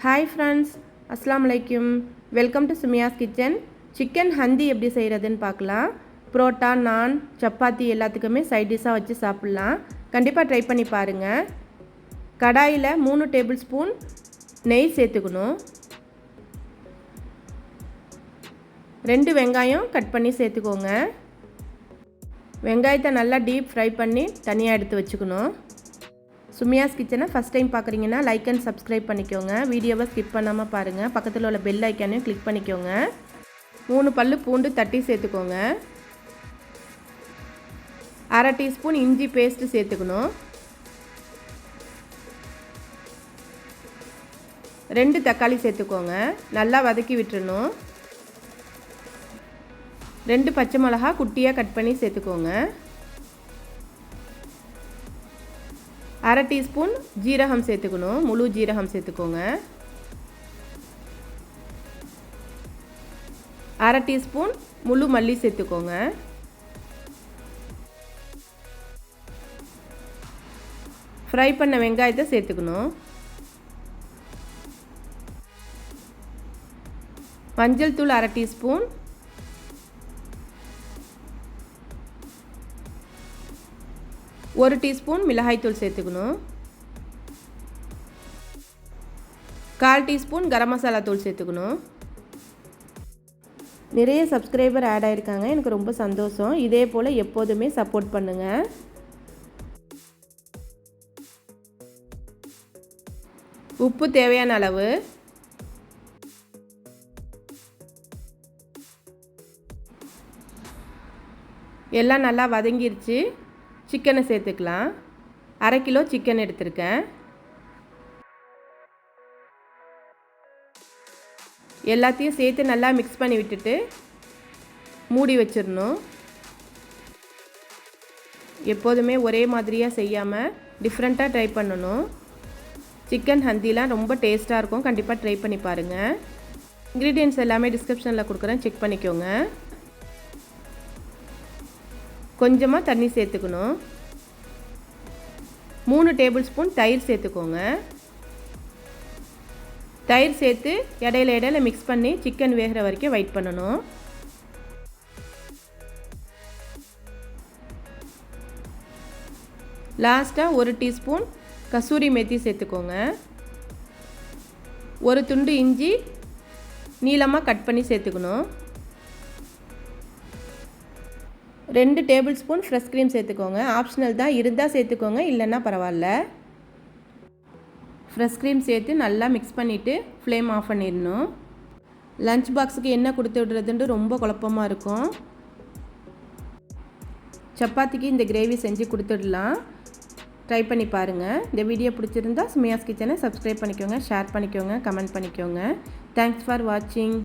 Hi friends, Assalamu alaikum. Welcome to Sumiya's kitchen. Chicken handi எப்படி செய்யறதுன்னு பார்க்கலாம். Parotta, Naan, Chappati எல்லாத்துக்குமே side டிஷ்ஷா வச்சு சாப்பிடலாம். கண்டிப்பா ட்ரை பண்ணி பாருங்க. கடாயில 3 டேபிள்ஸ்பூன் நெய் சேர்த்துக்கணும். 2 வெங்காயம் கட் பண்ணி சேர்த்துக்கோங்க. வெங்காயத்தை நல்லா டீப் ஃப்ரை பண்ணி தனியா எடுத்து வச்சுக்கணும். சுமியாஸ் கிச்சனை ஃபஸ்ட் டைம் பார்க்குறீங்கன்னா லைக் அண்ட் சப்ஸ்கிரைப் பண்ணிக்கோங்க. வீடியோவை ஸ்கிப் பண்ணாமல் பாருங்கள். பக்கத்தில் உள்ள பெல் ஐக்கானையும் கிளிக் பண்ணிக்கோங்க. 3 பல்லு பூண்டு தட்டி சேர்த்துக்கோங்க. 1/2 டீஸ்பூன் இஞ்சி பேஸ்ட்டு சேர்த்துக்கணும். 2 தக்காளி சேர்த்துக்கோங்க. நல்லா வதக்கி விட்டுறணும். 2 பச்சை மிளகா குட்டியாக கட் பண்ணி சேர்த்துக்கோங்க. 1/2 டீஸ்பூன் ஜீரகம் சேர்த்துக்கணும். முழு ஜீரகம் சேர்த்துக்கோங்க. 1/2 டீஸ்பூன் முழு மல்லி சேர்த்துக்கோங்க. ஃப்ரை பண்ண வெங்காயத்தை சேர்த்துக்கணும். மஞ்சள் தூள் 1/2 டீஸ்பூன். ஒரு டீஸ்பூன் மிளகாய் தூள் சேர்த்துக்கணும். 1/4 டீஸ்பூன் கரம் மசாலா தூள் சேர்த்துக்கணும். நிறைய சப்ஸ்கிரைபர் ஆட் ஆகிருக்காங்க, எனக்கு ரொம்ப சந்தோஷம். இதே போல் எப்போதுமே சப்போர்ட் பண்ணுங்கள். உப்பு தேவையான அளவு. எல்லாம் நல்லா வதங்கிருச்சு. சிக்கனை சேர்த்துக்கலாம். 1/2 கிலோ சிக்கன் எடுத்திருக்கேன். எல்லாத்தையும் சேர்த்து நல்லா மிக்ஸ் பண்ணி விட்டுட்டு மூடி வச்சிடணும். எப்போதுமே ஒரே மாதிரியாக செய்யாமல் டிஃப்ரெண்ட்டாக ட்ரை பண்ணணும். சிக்கன் ஹந்திலாம் ரொம்ப டேஸ்ட்டாக இருக்கும். கண்டிப்பாக ட்ரை பண்ணி பாருங்கள். இன்க்ரீடியன்ட்ஸ் எல்லாமே டிஸ்கிரிப்ஷனில் கொடுக்குறேன், செக் பண்ணிக்கோங்க. கொஞ்சமாக தண்ணி சேர்த்துக்கணும். 3 டேபிள் ஸ்பூன் தயிர் சேர்த்துக்கோங்க. தயிர் சேர்த்து இடையில மிக்ஸ் பண்ணி சிக்கன் வேகிற வரைக்கும் வெயிட் பண்ணணும். லாஸ்ட்டாக 1 டீஸ்பூன் கசூரி மேத்தி சேர்த்துக்கோங்க. ஒரு துண்டு இஞ்சி நீளமாக கட் பண்ணி சேர்த்துக்கணும். 2 டேபிள் ஸ்பூன் ஃப்ரெஷ் க்ரீம் சேர்த்துக்கோங்க. ஆப்ஷனல் தான், இருந்தால் சேர்த்துக்கோங்க, இல்லைன்னா பரவாயில்ல. ஃப்ரெஷ் க்ரீம் சேர்த்து நல்லா மிக்ஸ் பண்ணிவிட்டு ஃப்ளேம் ஆஃப் பண்ணிடணும். லஞ்ச் பாக்ஸுக்கு என்ன கொடுத்து விடுறதுன்ட்டு ரொம்ப குழப்பமாக இருக்கும். சப்பாத்திக்கு இந்த கிரேவி செஞ்சு கொடுத்துடலாம். ட்ரை பண்ணி பாருங்கள். இந்த வீடியோ பிடிச்சிருந்தா சுமியாஸ் கிச்சனை சப்ஸ்கிரைப் பண்ணிக்கோங்க, ஷேர் பண்ணிக்கோங்க, கமெண்ட் பண்ணிக்கோங்க. தேங்க்ஸ் ஃபார் வாட்சிங்.